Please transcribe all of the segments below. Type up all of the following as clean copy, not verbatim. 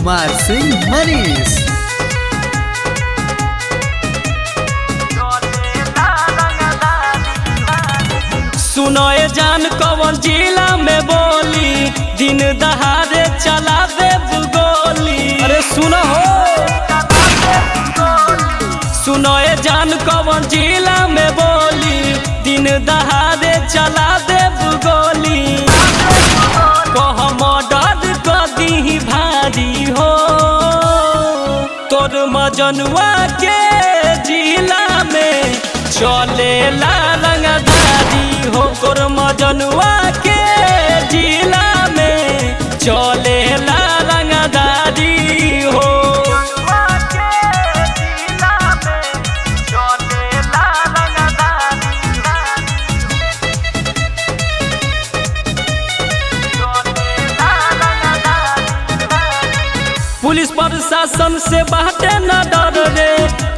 कुमार सिंह मनीष। सुनो ए जान कौन जिला में बोली दिन दहाड़े चला दे गोली। अरे सुनो हो, सुनो ए जान कौन जिला में बोली दिन दहाड़े चला दे गोली। कह मर्डर कर दी भारी हो तोर मजनुआ के जिला में चले ला रंगधारी हो। तोर मजनुआ के जिला में चले ला रंगधारी हो। पुलिस प्रशासन से बाटे न डर रे,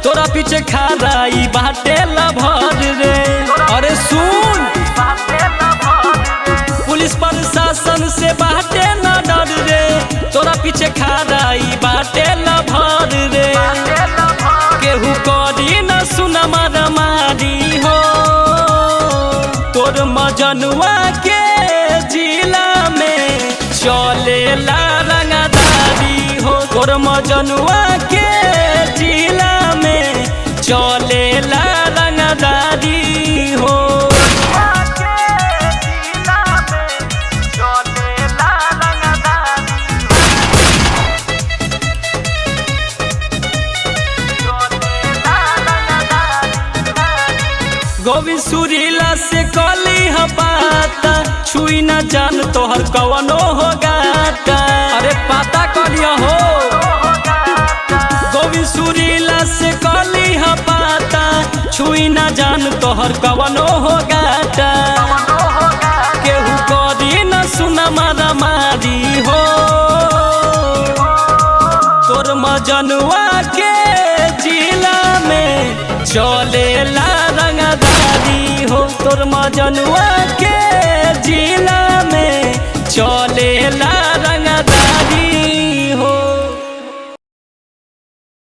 तोरा पीछे खड़ाई बाटे लभर रे। अरे सुन, पुलिस प्रशासन से बाटे न डर रे, तोरा पीछे खड़ाई बाटे लभर रे। केहू करी न सुन मारी हो तोर मजनुआ के जिला में चले ला रंगधारी हो। तोर मजनुआ के जिला में चले ला रंगधारी हो। गोविंद सुरीला से कली बाता छुई न जान तोहर कवनो हो गाता। अरे पता कलिया हो, गोविंद सुरीला से कली बाता छुई न जान तोहर कवनो हो गाता। केहू करी न सुन मारी हो तोर मजनुआ के जिला में चले ला रंगधारी हो। तोर मजनुआ के जिला में चले ला